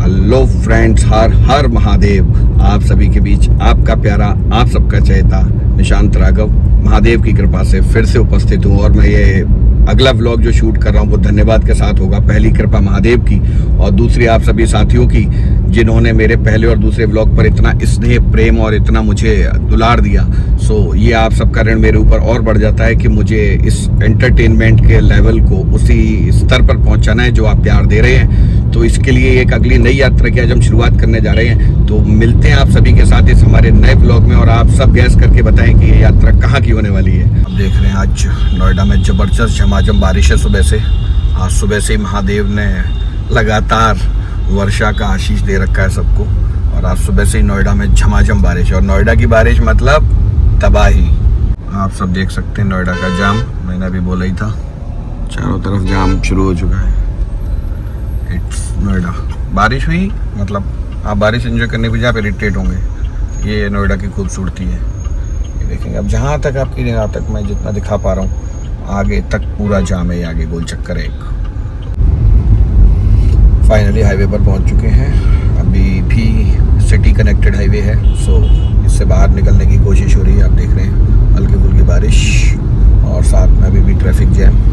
Hello friends, हर हर महादेव। आप सभी के बीच आपका प्यारा, आप सबका चहेता निशांत राघव महादेव की कृपा से फिर से उपस्थित हूँ। और मैं ये अगला व्लॉग जो शूट कर रहा हूँ वो धन्यवाद के साथ होगा। पहली कृपा महादेव की और दूसरी आप सभी साथियों की, जिन्होंने मेरे पहले और दूसरे व्लॉग पर इतना स्नेह, प्रेम और इतना मुझे दुलार दिया। सो ये आप सबका ऋण मेरे ऊपर और बढ़ जाता है कि मुझे इस एंटरटेनमेंट के लेवल को उसी स्तर पर पहुंचाना है जो आप प्यार दे रहे हैं। तो इसके लिए एक अगली नई यात्रा की आज हम शुरुआत करने जा रहे हैं। तो मिलते हैं आप सभी के साथ इस हमारे नए ब्लॉग में, और आप सब गैस करके बताएं कि ये यात्रा कहाँ की होने वाली है। अब देख रहे हैं आज नोएडा में जबरदस्त झमाझम बारिश है सुबह से। आज सुबह से ही महादेव ने लगातार वर्षा का आशीष दे रखा है सबको, और आज सुबह से ही नोएडा में झमाझम बारिश। और नोएडा की बारिश मतलब तबाही। आप सब देख सकते हैं नोएडा का जाम, मैंने अभी बोला ही था, चारों तरफ जाम शुरू हो चुका है। इट्स नोएडा। बारिश हुई मतलब आप बारिश एंजॉय करने भी जहाँ पे इरिटेट होंगे। ये नोएडा की खूबसूरती है। ये देखेंगे अब जहाँ तक आपकी निगाह तक मैं जितना दिखा पा रहा हूँ, आगे तक पूरा जाम है। आगे गोल चक्कर है एक। फाइनली हाईवे पर पहुँच चुके हैं। अभी भी सिटी कनेक्टेड हाईवे है, सो इससे बाहर निकलने की कोशिश हो रही है। आप देख रहे हैं हल्की फुल्की बारिश और साथ में अभी भी ट्रैफिक जैम।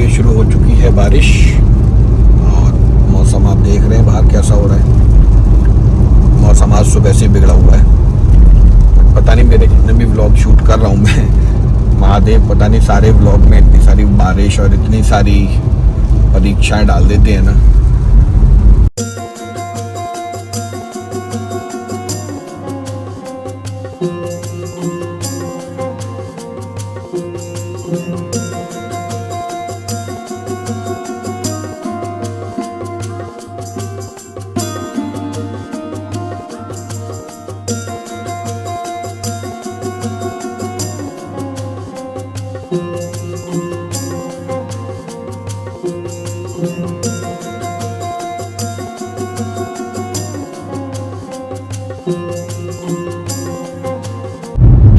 शुरू हो चुकी है बारिश और मौसम आप देख रहे हैं बाहर कैसा हो रहा है। मौसम आज सुबह से बिगड़ा हुआ है। पता नहीं मेरे जितने भी व्लॉग शूट कर रहा हूँ मैं, महादेव पता नहीं सारे व्लॉग में इतनी सारी बारिश और इतनी सारी परीक्षाएं डाल देते हैं ना।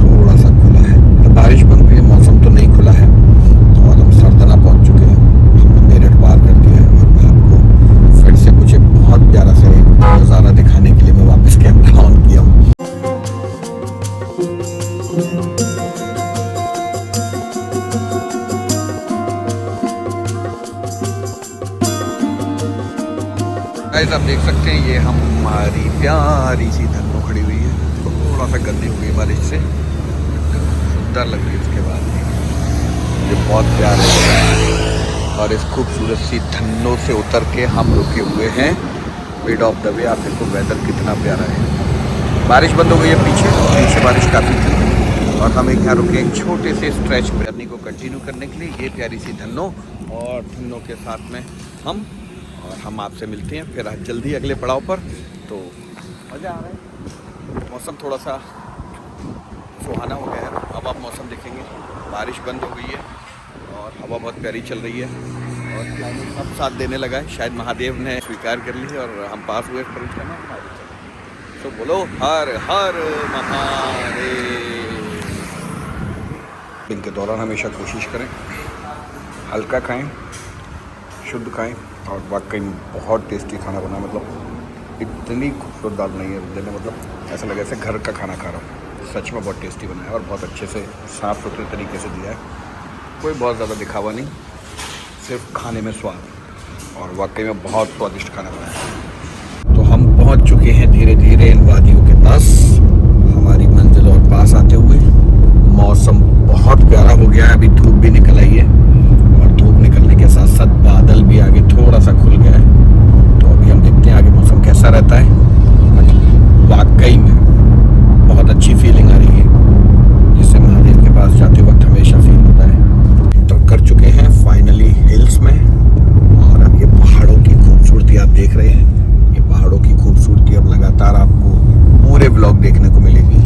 थोड़ा सा खुला है, तो बारिश बंद हुई है, मौसम तो नहीं खुला है। और हम सरदना पहुंच चुके हैं। हमने मेरठ पार कर दिया है और मैं आपको फिर से कुछ बहुत प्यारा सा नज़ारा दिखाने के लिए मैं वापस कैमरा ऑन किया हूँ। आप देख सकते हैं ये हमारी प्यारी सी धन्नो खड़ी हुई है। थोड़ा सा गंदी हुई है बारिश से, सुंदर लग रही है। उसके बाद ये बहुत प्यार है। और इस खूबसूरत सी धन्नो से उतर के हम रुके हुए हैं मिड ऑफ द वे। आप देखो वेदर कितना प्यारा है। बारिश बंद हो गई है पीछे बारिश काफ़ी थी और हम एक यहाँ रुके एक छोटे से स्ट्रेच पे जर्नी को कंटिन्यू करने के लिए। ये प्यारी सी धन्नो और धन्नो के साथ में हम आपसे मिलते हैं फिर जल्दी अगले पड़ाव पर। तो मज़ा आ रहा है। मौसम थोड़ा सा सुहाना हो गया है। अब आप मौसम देखेंगे, बारिश बंद हो गई है और हवा बहुत प्यारी चल रही है और क्लाइमेट अब साथ देने लगा है। शायद महादेव ने स्वीकार कर ली और हम पास हुए परीक्षा में। तो बोलो हर हर महादेव। दिन के दौरान हमेशा कोशिश करें हल्का खाएं, शुद्ध खाएं और वाकई में बहुत टेस्टी खाना बना। मतलब इतनी खूबसूरत दाल नहीं है देने, मतलब ऐसा लगा जैसे घर का खाना खा रहा हूँ। सच में बहुत टेस्टी बना है और बहुत अच्छे से साफ़ सुथरे तरीके से दिया है। कोई बहुत ज़्यादा दिखावा नहीं, सिर्फ खाने में स्वाद। और वाकई में बहुत स्वादिष्ट खाना बना है। तो हम पहुँच चुके हैं धीरे धीरे इन वादियों के पास, हमारी मंजिल और पास आते हुए। मौसम बहुत प्यारा हो गया है। अभी धूप भी निकल आई है और धूप निकलने के साथ साथ बादल भी आगे थोड़ा सा खुल गया है। तो अभी हम देखते हैं आगे मौसम कैसा रहता है। वाकई में बहुत अच्छी फीलिंग आ रही है, जिससे महादेव के पास जाते वक्त हमेशा फील होता है। एंटर कर चुके हैं फाइनली हिल्स में और अब ये पहाड़ों की खूबसूरती आप देख रहे हैं। ये पहाड़ों की खूबसूरती अब लगातार आपको पूरे व्लॉग देखने को मिलेगी।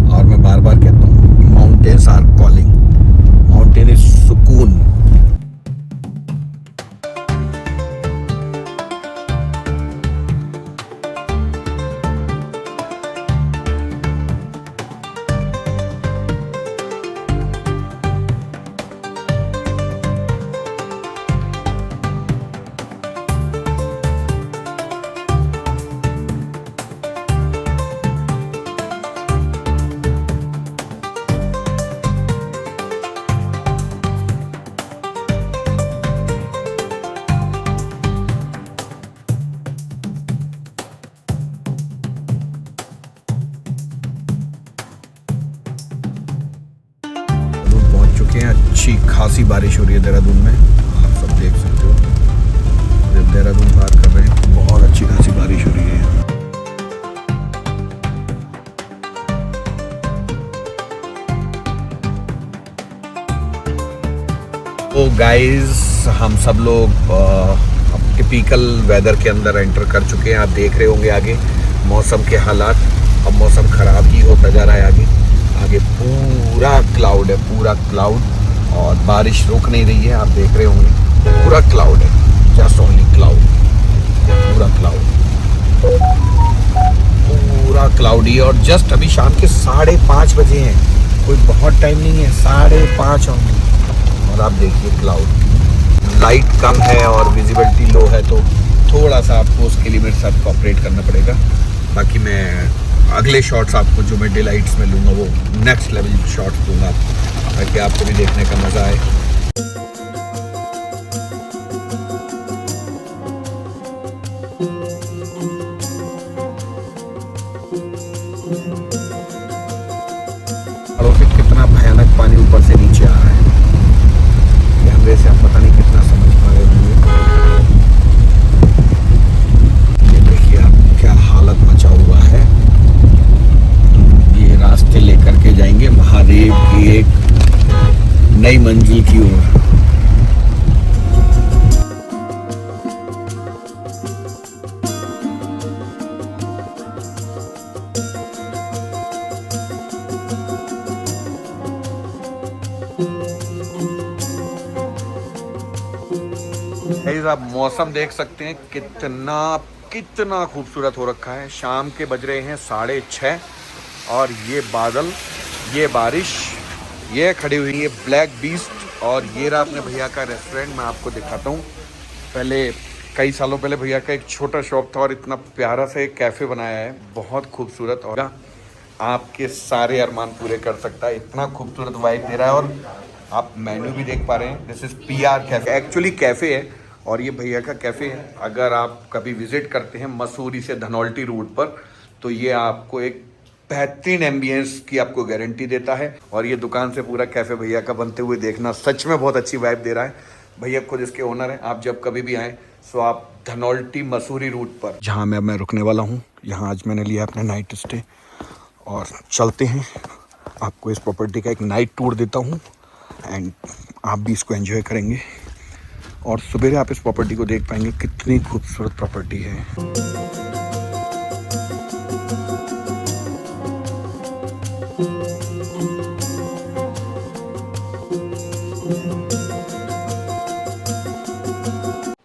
और मैं बार बार कहता अच्छी खासी बारिश हो रही है देहरादून में, आप सब देख सकते हो। जब देहरादून पार कर रहे हैं बहुत अच्छी खासी बारिश हो रही है। तो गाइस हम सब लोग टिपिकल वेदर के अंदर एंटर कर चुके हैं। आप देख रहे होंगे आगे मौसम के हालात। अब मौसम ख़राब ही होता जा रहा है। आगे पूरा क्लाउड है, पूरा क्लाउड, और बारिश रुक नहीं रही है। आप देख रहे होंगे पूरा क्लाउड है, जस्ट ओनली क्लाउड, पूरा क्लाउड, पूरा क्लाउडी। और जस्ट अभी शाम के 5:30 बजे हैं, कोई बहुत टाइम नहीं है, 5:30 ओनली। और आप देखिए क्लाउड, लाइट कम है और विजिबिलिटी लो है, तो थोड़ा सा आपको उसके लिए मेरे साथ कोऑपरेट करना पड़ेगा। बाकी मैं अगले शॉट्स आपको जो मैं डे लाइट्स में लूँगा वो नेक्स्ट लेवल शॉट्स दूंगा ताकि आपको भी देखने का मज़ा आए। और फिर कितना भयानक पानी ऊपर से नीचे आ रहा है, कैमरे से आप पता नहीं कितना समझ पा रहे होंगे। ये देखिए आप क्या हालत मचा हुआ है। ये रास्ते लेकर के जाएंगे महादेव की एक नई मंजिल की ओर। आप मौसम देख सकते हैं कितना खूबसूरत हो रखा है। शाम के बज रहे हैं 6:30 और ये बादल, ये बारिश, ये खड़ी हुई है ब्लैक बीस्ट। और ये रहा अपने भैया का रेस्टोरेंट, मैं आपको दिखाता हूँ। पहले कई सालों पहले भैया का एक छोटा शॉप था और इतना प्यारा सा एक कैफ़े बनाया है, बहुत खूबसूरत, और आपके सारे अरमान पूरे कर सकता है। इतना खूबसूरत वाइब दे रहा है। और आप मेन्यू भी देख पा रहे हैं, this is PR cafe, actually cafe है और ये भैया का कैफ़े है। अगर आप कभी विज़िट करते हैं मसूरी से धनौल्टी रूट पर, तो ये आपको एक बेहतरीन एम्बियंस की आपको गारंटी देता है। और ये दुकान से पूरा कैफ़े भैया का बनते हुए देखना सच में बहुत अच्छी वाइब दे रहा है। भैया खुद इसके ओनर हैं। आप जब कभी भी आएँ सो आप धनौल्टी मसूरी रूट पर, जहाँ मैं रुकने वाला हूँ, यहाँ आज मैंने लिया अपना नाइट स्टे। और चलते हैं, आपको इस प्रॉपर्टी का एक नाइट टूर देता हूँ एंड आप भी इसको एंजॉय करेंगे। और सुबह आप इस प्रॉपर्टी को देख पाएंगे, कितनी खूबसूरत प्रॉपर्टी है।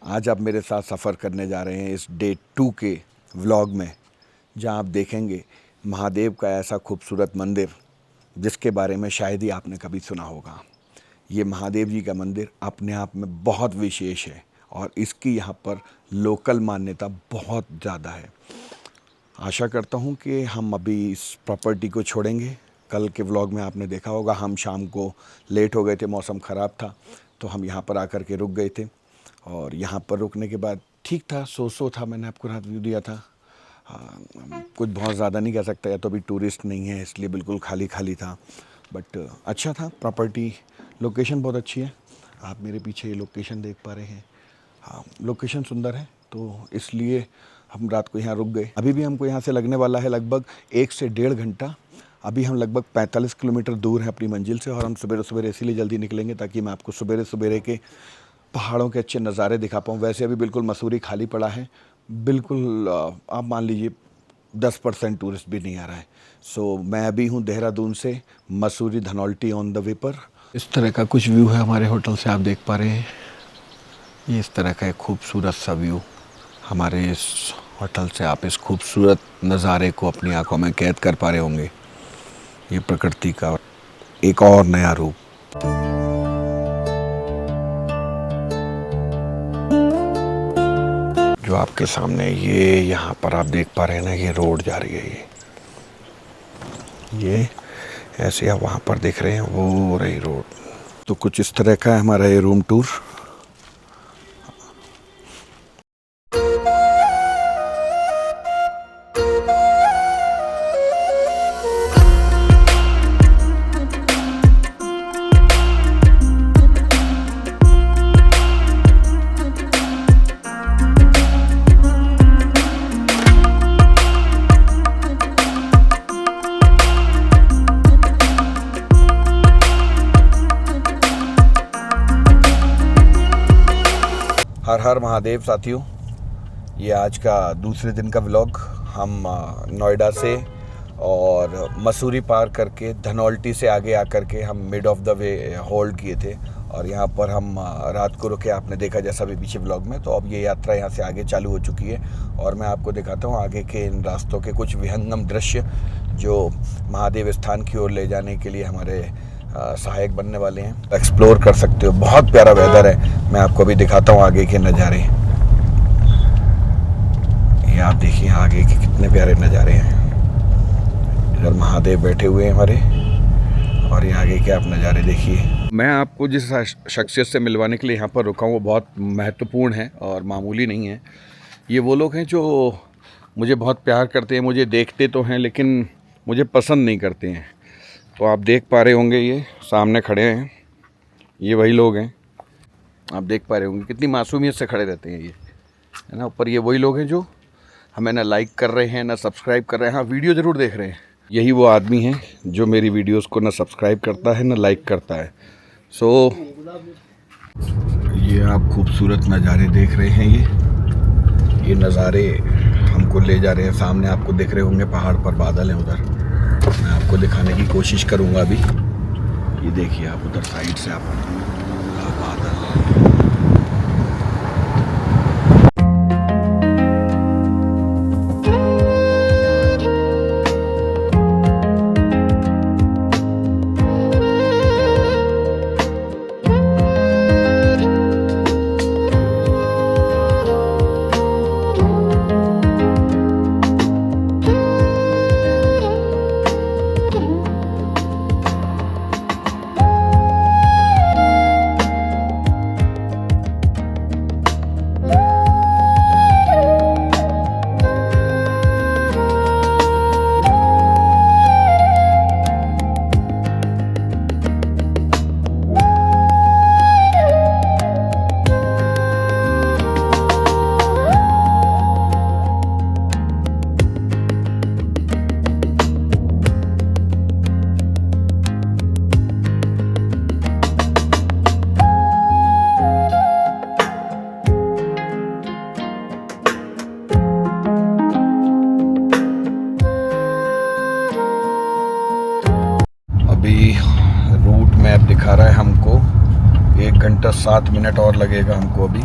आज आप मेरे साथ सफ़र करने जा रहे हैं इस डे 2 के व्लॉग में, जहां आप देखेंगे महादेव का ऐसा खूबसूरत मंदिर जिसके बारे में शायद ही आपने कभी सुना होगा। ये महादेव जी का मंदिर अपने आप में बहुत विशेष है और इसकी यहाँ पर लोकल मान्यता बहुत ज़्यादा है। आशा करता हूँ कि हम अभी इस प्रॉपर्टी को छोड़ेंगे। कल के व्लॉग में आपने देखा होगा हम शाम को लेट हो गए थे, मौसम ख़राब था, तो हम यहाँ पर आकर के रुक गए थे। और यहाँ पर रुकने के बाद ठीक था, सो था, मैंने आपको रात व्यू दिया था। कुछ बहुत ज़्यादा नहीं कह सकता, या तो अभी टूरिस्ट नहीं है इसलिए बिल्कुल खाली खाली था, बट अच्छा था। प्रॉपर्टी, लोकेशन बहुत अच्छी है। आप मेरे पीछे ये लोकेशन देख पा रहे हैं। हाँ, लोकेशन सुंदर है, तो इसलिए हम रात को यहाँ रुक गए। अभी भी हमको यहाँ से लगने वाला है लगभग 1 से 1.5 घंटा। अभी हम लगभग 45 किलोमीटर दूर हैं अपनी मंजिल से। और हम सवेरे सवेरे इसीलिए जल्दी निकलेंगे ताकि मैं आपको सवेरे सवेरे के पहाड़ों के अच्छे नज़ारे दिखा पाऊँ। वैसे अभी बिल्कुल मसूरी खाली पड़ा है, बिल्कुल आप मान लीजिए 10% टूरिस्ट भी नहीं आ रहा है। सो मैं अभी हूँ देहरादून से Mussoorie Dhanaulti on the way पर। इस तरह का कुछ व्यू है हमारे होटल से, आप देख पा रहे हैं। ये इस तरह का एक खूबसूरत सा व्यू हमारे इस होटल से, आप इस खूबसूरत नज़ारे को अपनी आंखों में कैद कर पा रहे होंगे। ये प्रकृति का एक और नया रूप। जो आपके सामने ये यहाँ पर आप देख पा रहे हैं ना, ये रोड जा रही है। ये ऐसे आप वहाँ पर देख रहे हैं, वो रही रोड। तो कुछ इस तरह का है हमारा ये रूम टूर। हर हर महादेव साथियों, ये आज का दूसरे दिन का व्लॉग। हम नोएडा से और मसूरी पार करके धनौल्टी से आगे आकर के हम mid of the way hold किए थे और यहाँ पर हम रात को रुके, आपने देखा जैसा भी पीछे व्लॉग में। तो अब ये यात्रा यहाँ से आगे चालू हो चुकी है और मैं आपको दिखाता हूँ आगे के इन रास्तों के कुछ विहंगम दृश्य जो महादेव स्थान की ओर ले जाने के लिए हमारे सहायक बनने वाले हैं। एक्सप्लोर कर सकते हो, बहुत प्यारा वेदर है। मैं आपको अभी दिखाता हूँ आगे के नज़ारे। ये आप देखिए आगे के कितने प्यारे नज़ारे हैं। इधर महादेव बैठे हुए हैं हमारे और ये आगे के आप नज़ारे देखिए। मैं आपको जिस शख्सियत से मिलवाने के लिए यहाँ पर रुका हूँ वो बहुत महत्वपूर्ण है और मामूली नहीं है। ये वो लोग हैं जो मुझे बहुत प्यार करते हैं, मुझे देखते तो हैं लेकिन मुझे पसंद नहीं करते हैं। तो आप देख पा रहे होंगे ये सामने खड़े हैं, ये वही लोग हैं। आप देख पा रहे होंगे कितनी मासूमियत से खड़े रहते हैं ये, है ना। ऊपर ये वही लोग हैं जो हमें ना लाइक कर रहे हैं ना सब्सक्राइब कर रहे हैं। हाँ, वीडियो ज़रूर देख रहे हैं। यही वो आदमी है जो मेरी वीडियोस को ना सब्सक्राइब करता है ना लाइक करता है। सो ये आप खूबसूरत नज़ारे देख रहे हैं। ये नज़ारे हमको ले जा रहे हैं। सामने आपको दिख रहे होंगे पहाड़ पर बादल हैं, उधर मैं आपको दिखाने की कोशिश करूंगा अभी। ये देखिए आप उधर साइड से आप बादल। अभी रूट मैप दिखा रहा है हमको 1 घंटा 7 मिनट और लगेगा हमको अभी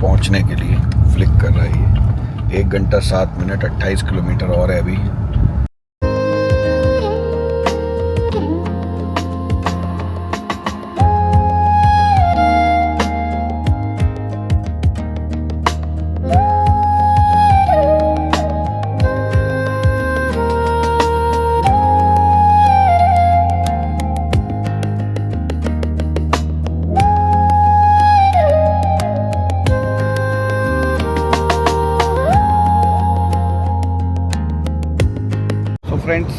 पहुंचने के लिए। फ्लिक कर रहा है ये 1 घंटा 7 मिनट 28 किलोमीटर और है अभी। फ्रेंड्स,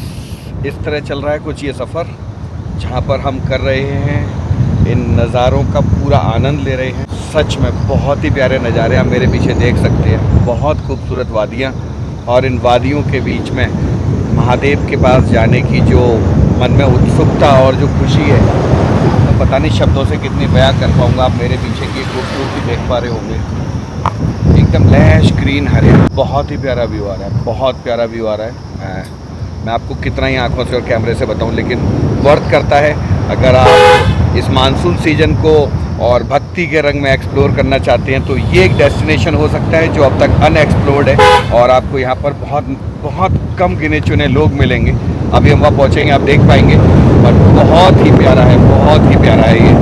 इस तरह चल रहा है कुछ ये सफ़र, जहाँ पर हम कर रहे हैं इन नज़ारों का पूरा आनंद ले रहे हैं। सच में बहुत ही प्यारे नज़ारे आप मेरे पीछे देख सकते हैं। बहुत खूबसूरत वादियाँ और इन वादियों के बीच में महादेव के पास जाने की जो मन में उत्सुकता और जो खुशी है, तो पता नहीं शब्दों से कितनी बयां कर पाऊँगा। आप मेरे पीछे की खूबसूरती देख पा रहे होंगे, एकदम लैश ग्रीन हरे, बहुत ही प्यारा व्यू आ रहा है, बहुत प्यारा व्यू आ रहा है। मैं आपको कितना ही आंखों से और कैमरे से बताऊं, लेकिन वर्थ करता है। अगर आप इस मानसून सीजन को और भक्ति के रंग में एक्सप्लोर करना चाहते हैं तो ये एक डेस्टिनेशन हो सकता है जो अब तक अनएक्सप्लोर्ड है और आपको यहाँ पर बहुत बहुत कम गिने चुने लोग मिलेंगे। अभी हम वहाँ पहुँचेंगे, आप देख पाएंगे, और बहुत ही प्यारा है, बहुत ही प्यारा है ये।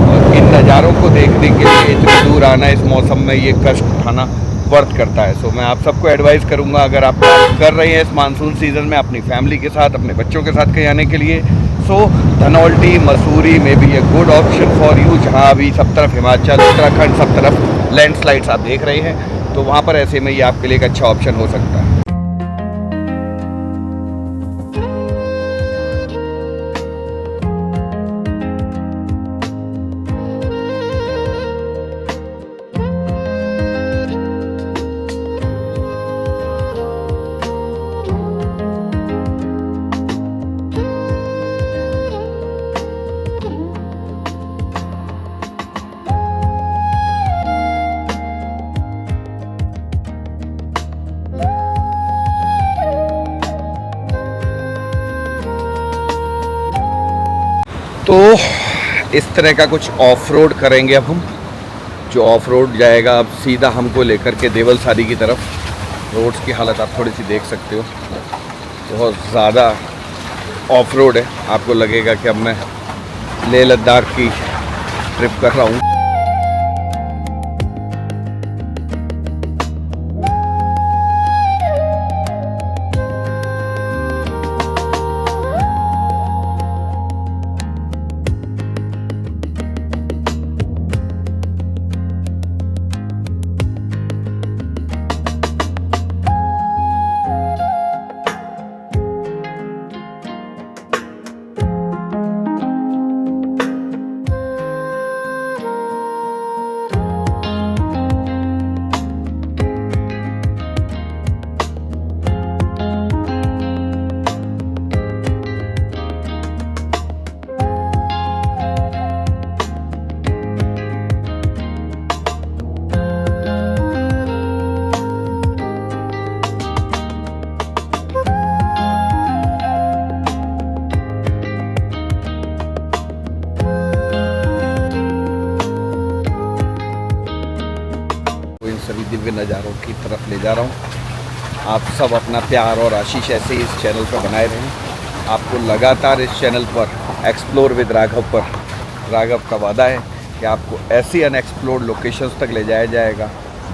और इन नज़ारों को देखने के लिए इतनी दूर आना, इस मौसम में ये कष्ट उठाना वर्थ करता है। सो मैं आप सबको एडवाइस करूंगा, अगर आप कर रहे हैं इस मानसून सीज़न में अपनी फैमिली के साथ, अपने बच्चों के साथ कहीं आने के लिए, सो धनौल्टी मसूरी में भी a good option for you. जहां अभी सब तरफ हिमाचल, उत्तराखंड, सब तरफ लैंडस्लाइड्स आप देख रहे हैं, तो वहां पर ऐसे में ये आपके लिए एक अच्छा ऑप्शन हो सकता है। तो इस तरह का कुछ ऑफ रोड करेंगे अब हम। जो ऑफ रोड जाएगा अब सीधा हमको लेकर के देवलसारी की तरफ। रोड्स की हालत आप थोड़ी सी देख सकते हो, बहुत ज़्यादा ऑफ रोड है। आपको लगेगा कि अब मैं लेह लद्दाख की ट्रिप कर रहा हूँ। सभी दिव्य नज़ारों की तरफ ले जा रहा हूँ। आप सब अपना प्यार और आशीष ऐसे ही इस चैनल पर बनाए रहें। आपको लगातार इस चैनल पर एक्सप्लोर विद राघव पर राघव का वादा है कि आपको ऐसी अनएक्सप्लोर्ड लोकेशंस तक ले जाया जाएगा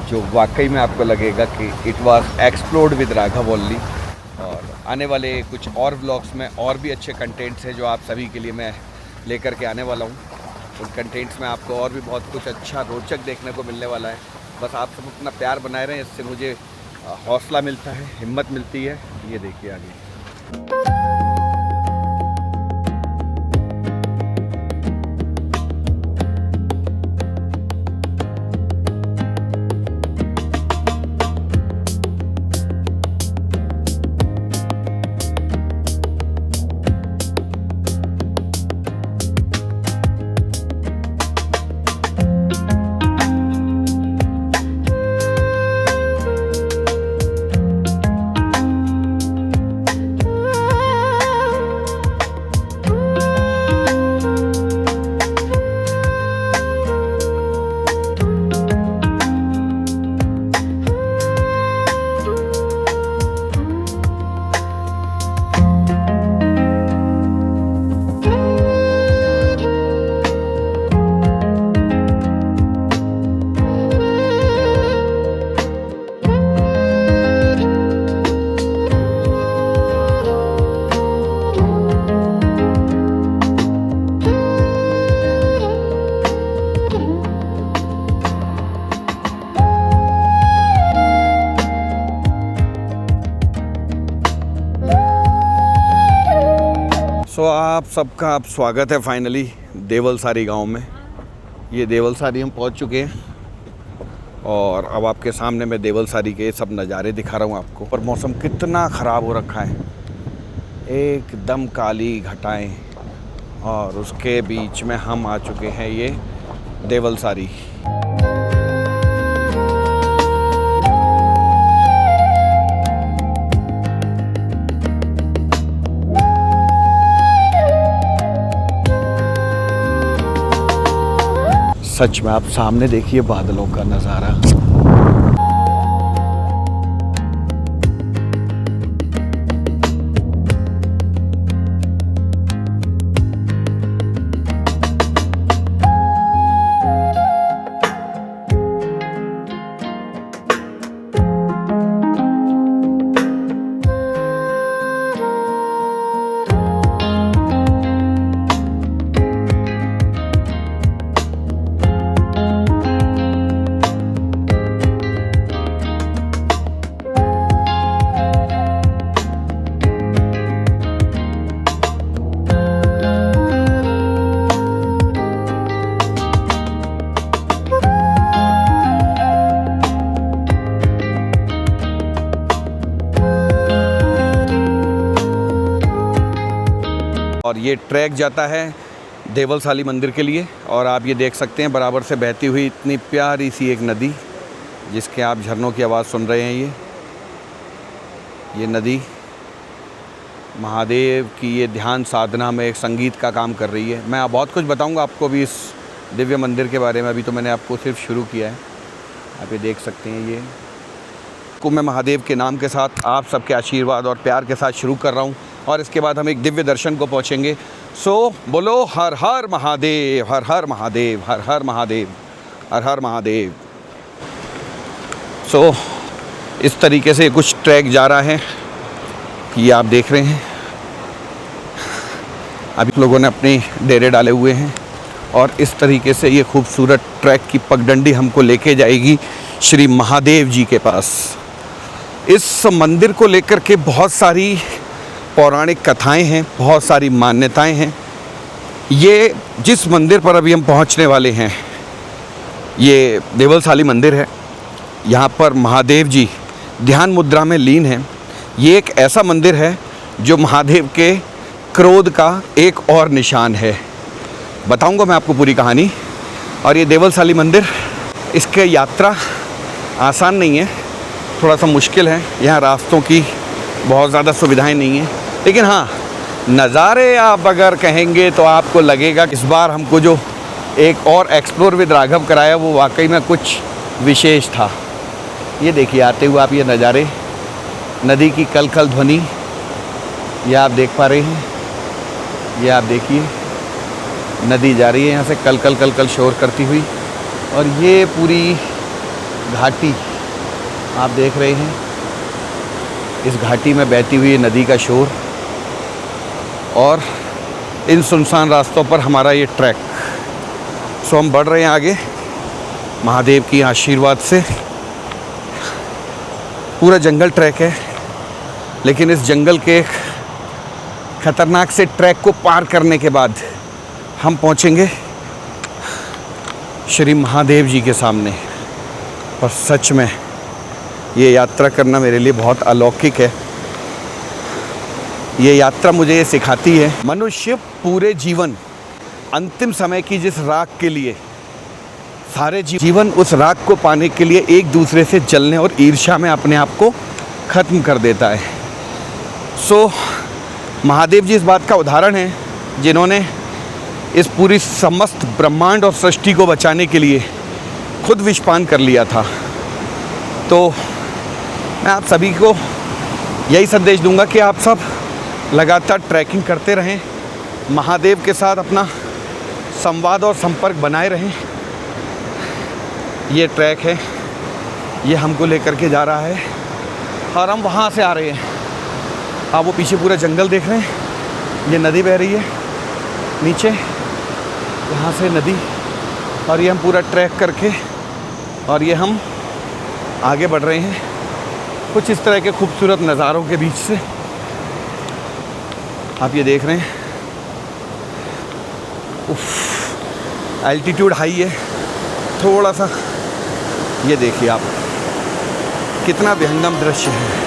जो वाकई में आपको लगेगा कि it was explored with Raghav only. और आने वाले कुछ और व्लॉग्स में और भी अच्छे कंटेंट्स हैं जो आप सभी के लिए मैं लेकर के आने वाला हूँ। उन कंटेंट्स में आपको और भी बहुत कुछ अच्छा रोचक देखने को मिलने वाला है। बस आप सब अपना प्यार बनाए रहें, इससे मुझे हौसला मिलता है, हिम्मत मिलती है। ये देखिए आगे। सो आप सबका आप स्वागत है फाइनली देवलसारी गांव में। ये देवलसारी हम पहुंच चुके हैं और अब आपके सामने मैं देवलसारी के सब नज़ारे दिखा रहा हूं आपको। पर मौसम कितना ख़राब हो रखा है, एकदम काली घटाएं, और उसके बीच में हम आ चुके हैं ये देवलसारी। सच में आप सामने देखिए बादलों का नज़ारा। और ये ट्रैक जाता है देवलसाली मंदिर के लिए। और आप ये देख सकते हैं बराबर से बहती हुई इतनी प्यारी सी एक नदी, जिसके आप झरनों की आवाज़ सुन रहे हैं। ये नदी महादेव की ये ध्यान साधना में एक संगीत का काम कर रही है। मैं बहुत कुछ बताऊंगा आपको भी इस दिव्य मंदिर के बारे में, अभी तो मैंने आपको सिर्फ शुरू किया है। आप ये देख सकते हैं, ये को मैं महादेव के नाम के साथ आप सबके आशीर्वाद और प्यार के साथ शुरू कर रहा हूँ, और इसके बाद हम एक दिव्य दर्शन को पहुँचेंगे। सो बोलो हर हर महादेव, हर हर महादेव, हर हर महादेव, हर हर महादेव। सो इस तरीके से कुछ ट्रैक जा रहा है, ये आप देख रहे हैं। अभी लोगों ने अपने डेरे डाले हुए हैं, और इस तरीके से ये खूबसूरत ट्रैक की पगडंडी हमको लेके जाएगी श्री महादेव जी के पास। इस मंदिर को लेकर के बहुत सारी पौराणिक कथाएं हैं, बहुत सारी मान्यताएं हैं। ये जिस मंदिर पर अभी हम पहुंचने वाले हैं, ये देवलसाली मंदिर है। यहाँ पर महादेव जी ध्यान मुद्रा में लीन हैं। ये एक ऐसा मंदिर है जो महादेव के क्रोध का एक और निशान है। बताऊंगा मैं आपको पूरी कहानी। और ये देवलसाली मंदिर, इसके यात्रा आसान नहीं है, थोड़ा सा मुश्किल है। यहाँ रास्तों की बहुत ज़्यादा सुविधाएं नहीं हैं, लेकिन हाँ, नज़ारे आप अगर कहेंगे तो आपको लगेगा इस बार हमको जो एक और एक्सप्लोर विद राघव कराया वो वाकई में कुछ विशेष था। ये देखिए आते हुए आप ये नज़ारे, नदी की कल कल ध्वनि ये आप देख पा रहे हैं। ये आप देखिए नदी जा रही है यहाँ से कल कल कल कल शोर करती हुई, और ये पूरी घाटी आप देख रहे हैं। इस घाटी में बहती हुई नदी का शोर, और इन सुनसान रास्तों पर हमारा ये ट्रैक। सो हम बढ़ रहे हैं आगे महादेव की आशीर्वाद से। पूरा जंगल ट्रैक है, लेकिन इस जंगल के खतरनाक से ट्रैक को पार करने के बाद हम पहुंचेंगे श्री महादेव जी के सामने। और सच में ये यात्रा करना मेरे लिए बहुत अलौकिक है। ये यात्रा मुझे ये सिखाती है, मनुष्य पूरे जीवन अंतिम समय की जिस राख के लिए सारे जीवन उस राख को पाने के लिए एक दूसरे से जलने और ईर्ष्या में अपने आप को ख़त्म कर देता है। सो महादेव जी इस बात का उदाहरण है, जिन्होंने इस पूरी समस्त ब्रह्मांड और सृष्टि को बचाने के लिए खुद विषपान कर लिया था। तो मैं आप सभी को यही संदेश दूंगा कि आप सब लगातार ट्रैकिंग करते रहें, महादेव के साथ अपना संवाद और संपर्क बनाए रहें। ये ट्रैक है, ये हमको लेकर के जा रहा है, और हम वहाँ से आ रहे हैं। आप वो पीछे पूरा जंगल देख रहे हैं, ये नदी बह रही है नीचे, यहाँ से नदी, और ये हम पूरा ट्रैक करके और ये हम आगे बढ़ रहे हैं कुछ इस तरह के खूबसूरत नज़ारों के बीच से। आप ये देख रहे हैं, उफ, एल्टीट्यूड हाई है थोड़ा सा। ये देखिए आप, कितना विहंगम दृश्य है।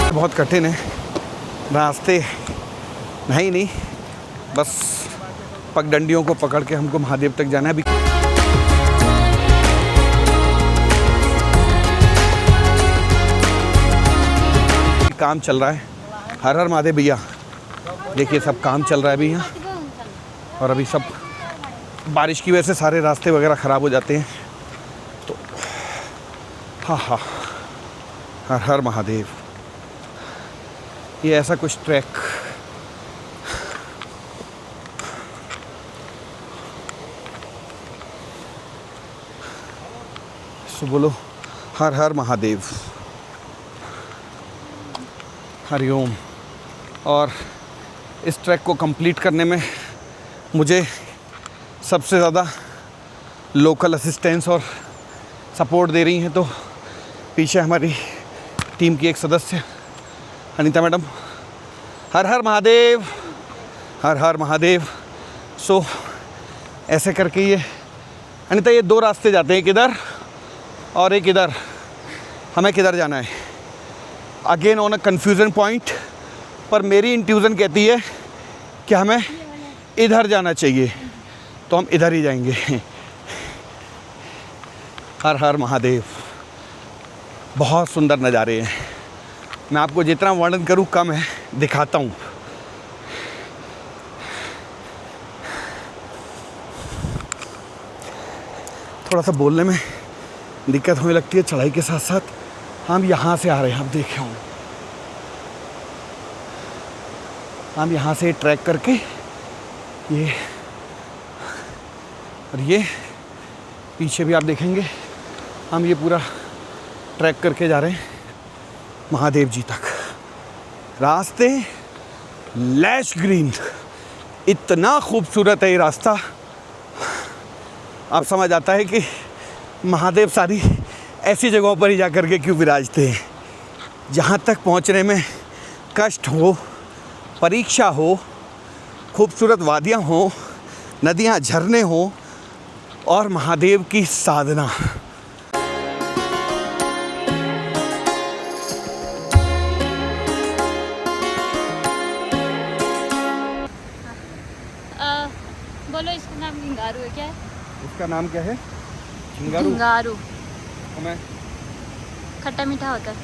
बहुत कठिन है रास्ते, नहीं बस पगडंडियों को पकड़ के हमको महादेव तक जाना है। अभी काम चल रहा है। हर हर महादेव भैया, देखिए सब काम चल रहा है अभी यहाँ, और अभी सब बारिश की वजह से सारे रास्ते वगैरह ख़राब हो जाते हैं। तो हाँ, हर हर महादेव। ये ऐसा कुछ ट्रैक, सो बोलो हर हर महादेव, हरिओम। और इस ट्रैक को कंप्लीट करने में मुझे सबसे ज़्यादा लोकल असिस्टेंस और सपोर्ट दे रही हैं। तो पीछे हमारी टीम की एक सदस्य अनीता मैडम, हर हर महादेव, हर हर महादेव। सो ऐसे करके ये अनीता, ये 2 रास्ते जाते हैं, एक इधर और एक इधर। हमें किधर जाना है? Again on a confusion point, पर मेरी इंट्यूज़न कहती है कि हमें इधर जाना चाहिए, तो हम इधर ही जाएंगे। हर हर महादेव। बहुत सुंदर नज़ारे हैं, मैं आपको जितना वर्णन करूं कम है, दिखाता हूं। थोड़ा सा बोलने में दिक्कत होने लगती है चढ़ाई के साथ साथ। हम यहाँ से आ रहे हैं, आप देखे हों, हम यहाँ से ट्रैक करके ये, और ये पीछे भी आप देखेंगे हम ये पूरा ट्रैक करके जा रहे हैं महादेव जी तक। रास्ते लैश ग्रीन, इतना खूबसूरत है ये रास्ता, आप समझ आता है कि महादेव सारी ऐसी जगहों पर ही जा कर के क्यों विराजते हैं जहाँ तक पहुँचने में कष्ट हो, परीक्षा हो, खूबसूरत वादियाँ हो, नदियाँ, झरने हो और महादेव की साधना। बोलो, इसका नाम झिंगारू है क्या है? इसका नाम क्या है? झिंगारू। झिंगारू हमें खट्टा मीठा होता है।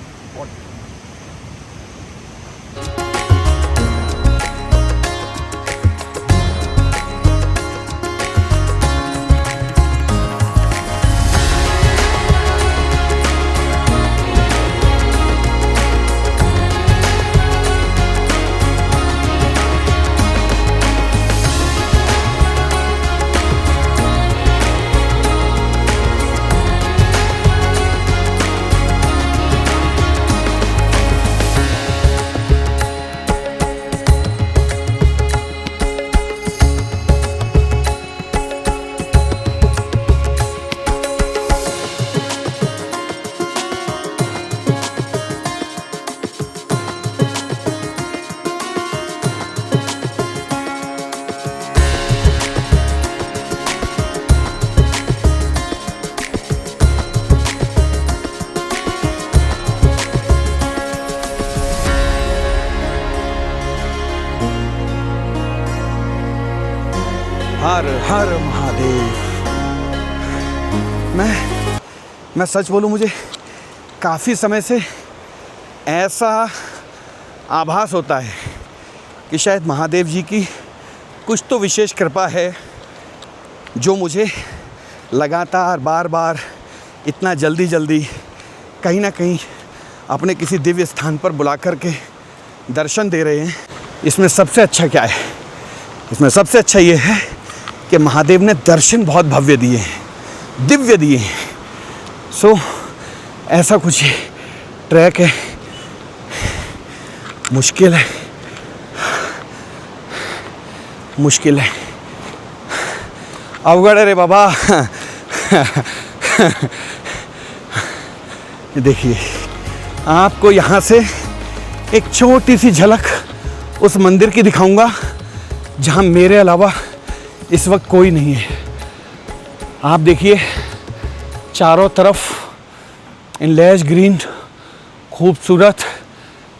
हर हर महादेव। मैं सच बोलूं, मुझे काफ़ी समय से ऐसा आभास होता है कि शायद महादेव जी की कुछ तो विशेष कृपा है जो मुझे लगातार बार बार इतना जल्दी कहीं ना कहीं अपने किसी दिव्य स्थान पर बुला कर के दर्शन दे रहे हैं। इसमें सबसे अच्छा क्या है? इसमें सबसे अच्छा ये है कि महादेव ने दर्शन बहुत भव्य दिए हैं, दिव्य दिए हैं। सो ऐसा कुछ ट्रैक है, मुश्किल है, मुश्किल है, अवगढ़ है रे बाबा। देखिए, आपको यहाँ से एक छोटी सी झलक उस मंदिर की दिखाऊंगा जहाँ मेरे अलावा इस वक्त कोई नहीं है। आप देखिए, चारों तरफ इन लैश ग्रीन खूबसूरत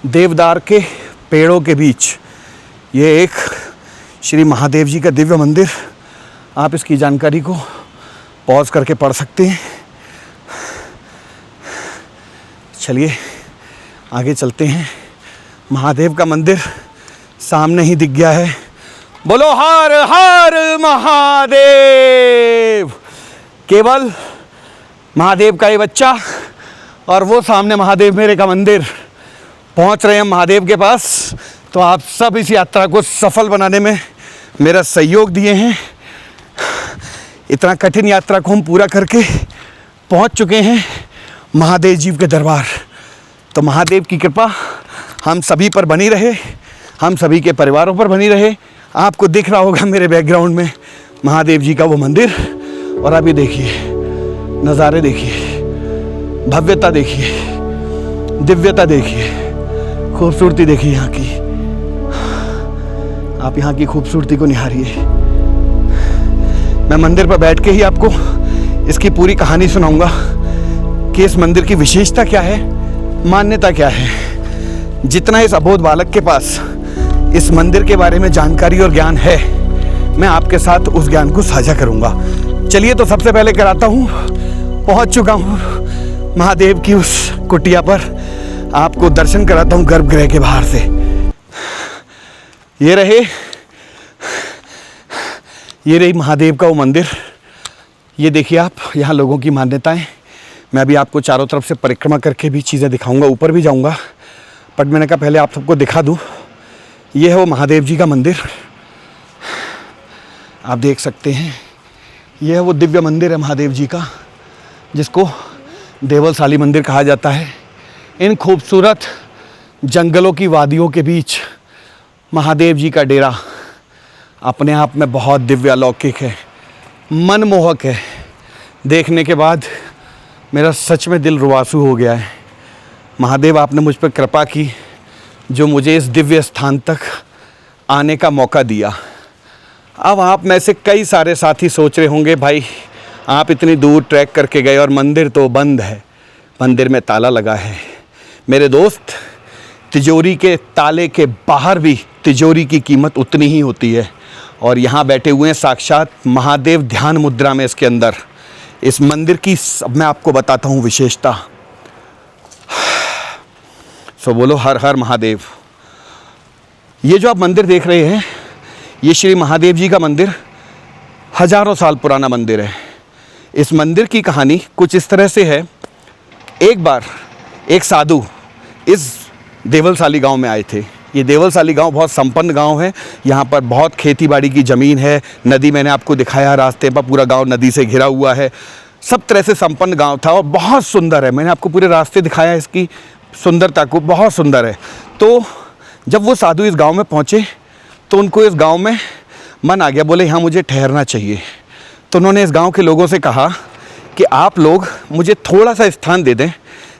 देवदार के पेड़ों के बीच ये एक श्री महादेव जी का दिव्य मंदिर। आप इसकी जानकारी को पॉज करके पढ़ सकते हैं। चलिए आगे चलते हैं। महादेव का मंदिर सामने ही दिख गया है। बोलो हर हर महादेव। केवल महादेव का ये बच्चा और वो सामने महादेव मेरे का मंदिर। पहुंच रहे हैं महादेव के पास। तो आप सब इस यात्रा को सफल बनाने में मेरा सहयोग दिए हैं। इतना कठिन यात्रा को हम पूरा करके पहुंच चुके हैं महादेव जी के दरबार। तो महादेव की कृपा हम सभी पर बनी रहे, हम सभी के परिवारों पर बनी रहे। आपको दिख रहा होगा मेरे बैकग्राउंड में महादेव जी का वो मंदिर। और अभी देखिए नज़ारे, देखिए भव्यता, देखिए दिव्यता, देखिए खूबसूरती, देखिए यहाँ की। आप यहाँ की खूबसूरती को निहारिए। मैं मंदिर पर बैठ के ही आपको इसकी पूरी कहानी सुनाऊंगा कि इस मंदिर की विशेषता क्या है, मान्यता क्या है। जितना इस अबोध बालक के पास इस मंदिर के बारे में जानकारी और ज्ञान है, मैं आपके साथ उस ज्ञान को साझा करूंगा। चलिए तो सबसे पहले कराता हूँ, पहुँच चुका हूँ महादेव की उस कुटिया पर, आपको दर्शन कराता हूँ गर्भगृह के बाहर से। ये रही महादेव का वो मंदिर। ये देखिए आप, यहाँ लोगों की मान्यताएं। मैं अभी आपको चारों तरफ से परिक्रमा करके भी चीज़ें दिखाऊंगा, ऊपर भी जाऊंगा, बट मैंने कहा पहले आप सबको दिखा दूं। ये है वो महादेव जी का मंदिर, आप देख सकते हैं। ये है वो दिव्य मंदिर है महादेव जी का, जिसको देवलसाली मंदिर कहा जाता है। इन खूबसूरत जंगलों की वादियों के बीच महादेव जी का डेरा अपने आप में बहुत दिव्य अलौकिक है, मनमोहक है। देखने के बाद मेरा सच में दिल रुआंसू हो गया है। महादेव, आपने मुझ पर कृपा की जो मुझे इस दिव्य स्थान तक आने का मौका दिया। अब आप में से कई सारे साथी सोच रहे होंगे, भाई आप इतनी दूर ट्रैक करके गए और मंदिर तो बंद है, मंदिर में ताला लगा है। मेरे दोस्त, तिजोरी के ताले के बाहर भी तिजोरी की कीमत उतनी ही होती है। और यहाँ बैठे हुए हैं साक्षात महादेव ध्यान मुद्रा में। इसके अंदर इस मंदिर की अब मैं आपको बताता हूँ विशेषता। सो बोलो हर हर महादेव। ये जो आप मंदिर देख रहे हैं, ये श्री महादेव जी का मंदिर हजारों साल पुराना मंदिर है। इस मंदिर की कहानी कुछ इस तरह से है। एक बार एक साधु इस देवलसाली गांव में आए थे। ये देवलसाली गांव बहुत संपन्न गांव है। यहाँ पर बहुत खेती बाड़ी की ज़मीन है, नदी मैंने आपको दिखाया, रास्ते पर पूरा गांव नदी से घिरा हुआ है। सब तरह से संपन्न गांव था और बहुत सुंदर है। मैंने आपको पूरे रास्ते दिखाया इसकी सुंदरता को, बहुत सुंदर है। तो जब वो साधु इस गांव में पहुँचे तो उनको इस गांव में मन आ गया, बोले यहाँ मुझे ठहरना चाहिए। तो उन्होंने इस गांव के लोगों से कहा कि आप लोग मुझे थोड़ा सा स्थान दे दें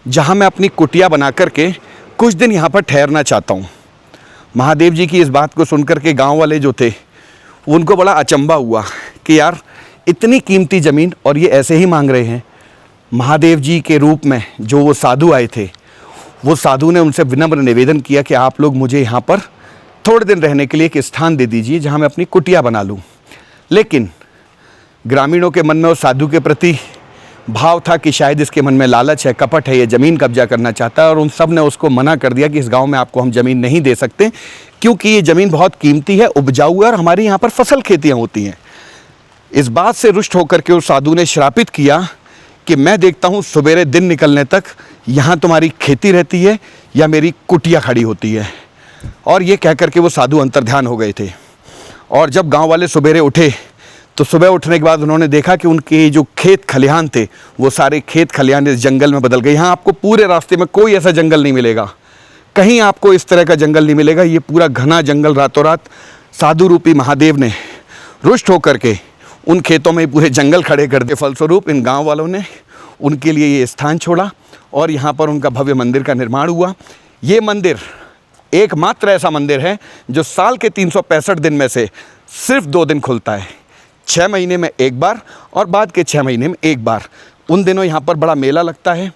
जहाँ मैं अपनी कुटिया बना करके कुछ दिन यहाँ पर ठहरना चाहता हूँ। महादेव जी की इस बात को सुनकर के गांव वाले जो थे उनको बड़ा अचंभा हुआ कि यार इतनी कीमती ज़मीन और ये ऐसे ही मांग रहे हैं। महादेव जी के रूप में जो वो साधु आए थे, वो साधु ने उनसे विनम्र निवेदन किया कि आप लोग मुझे यहाँ पर थोड़े दिन रहने के लिए एक स्थान दे दीजिए जहाँ मैं अपनी कुटिया बना लूँ। लेकिन ग्रामीणों के मन में उस साधु के प्रति भाव था कि शायद इसके मन में लालच है, कपट है, ये ज़मीन कब्जा करना चाहता है। और उन सब ने उसको मना कर दिया कि इस गांव में आपको हम ज़मीन नहीं दे सकते, क्योंकि ये ज़मीन बहुत कीमती है, उपजाऊ है और हमारी यहाँ पर फसल खेतियाँ होती हैं। इस बात से रुष्ट होकर के उस साधु ने श्रापित किया कि मैं देखता हूँ सवेरे दिन निकलने तक यहाँ तुम्हारी खेती रहती है या मेरी कुटिया खड़ी होती है। और ये कह करके वो साधु अंतर्ध्यान हो गए थे। और जब गाँव वाले सवेरे उठे तो सुबह उठने के बाद उन्होंने देखा कि उनके जो खेत खलिहान थे वो सारे खेत खलिहान इस जंगल में बदल गए। यहाँ आपको पूरे रास्ते में कोई ऐसा जंगल नहीं मिलेगा, कहीं आपको इस तरह का जंगल नहीं मिलेगा। ये पूरा घना जंगल रातों रात साधु रूपी महादेव ने रुष्ट होकर के उन खेतों में पूरे जंगल खड़े कर दिए। फलस्वरूप इन गाँव वालों ने उनके लिए ये स्थान छोड़ा और यहाँ पर उनका भव्य मंदिर का निर्माण हुआ। ये मंदिर एकमात्र ऐसा मंदिर है जो साल के 365 दिन में से सिर्फ 2 दिन खुलता है, 6 महीने में एक बार और बाद के 6 महीने में एक बार। उन दिनों यहाँ पर बड़ा मेला लगता है,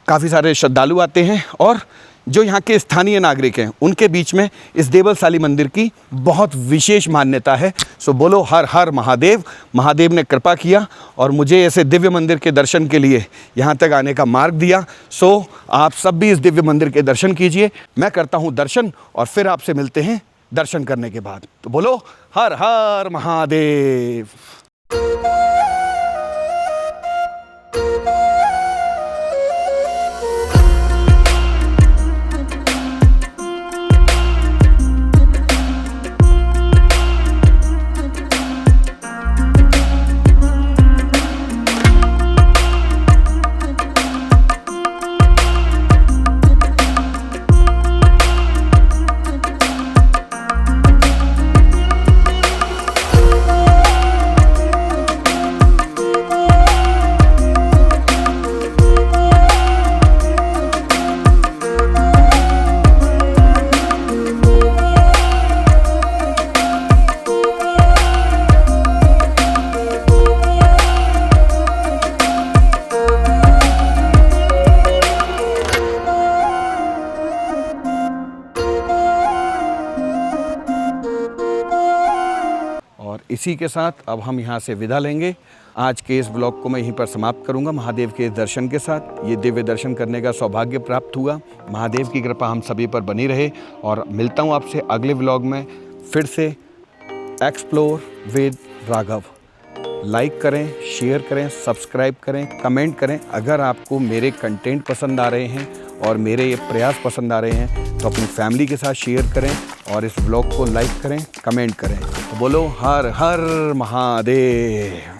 काफ़ी सारे श्रद्धालु आते हैं और जो यहाँ के स्थानीय नागरिक हैं उनके बीच में इस देवलसाली मंदिर की बहुत विशेष मान्यता है। सो बोलो हर हर महादेव। महादेव ने कृपा किया और मुझे ऐसे दिव्य मंदिर के दर्शन के लिए यहाँ तक आने का मार्ग दिया। सो आप सब भी इस दिव्य मंदिर के दर्शन कीजिए। मैं करता हूँ दर्शन और फिर आपसे मिलते हैं दर्शन करने के बाद। तो बोलो हर हर महादेव। इसी के साथ अब हम यहाँ से विदा लेंगे। आज के इस ब्लॉग को मैं यहीं पर समाप्त करूंगा महादेव के दर्शन के साथ। ये दिव्य दर्शन करने का सौभाग्य प्राप्त हुआ। महादेव की कृपा हम सभी पर बनी रहे और मिलता हूँ आपसे अगले ब्लॉग में फिर से। Explore with Raghav. लाइक करें, शेयर करें, सब्सक्राइब करें, कमेंट करें। अगर आपको मेरे कंटेंट पसंद आ रहे हैं और मेरे ये प्रयास पसंद आ रहे हैं तो अपनी फैमिली के साथ शेयर करें और इस ब्लॉग को लाइक करें, कमेंट करें। तो बोलो हर हर महादेव।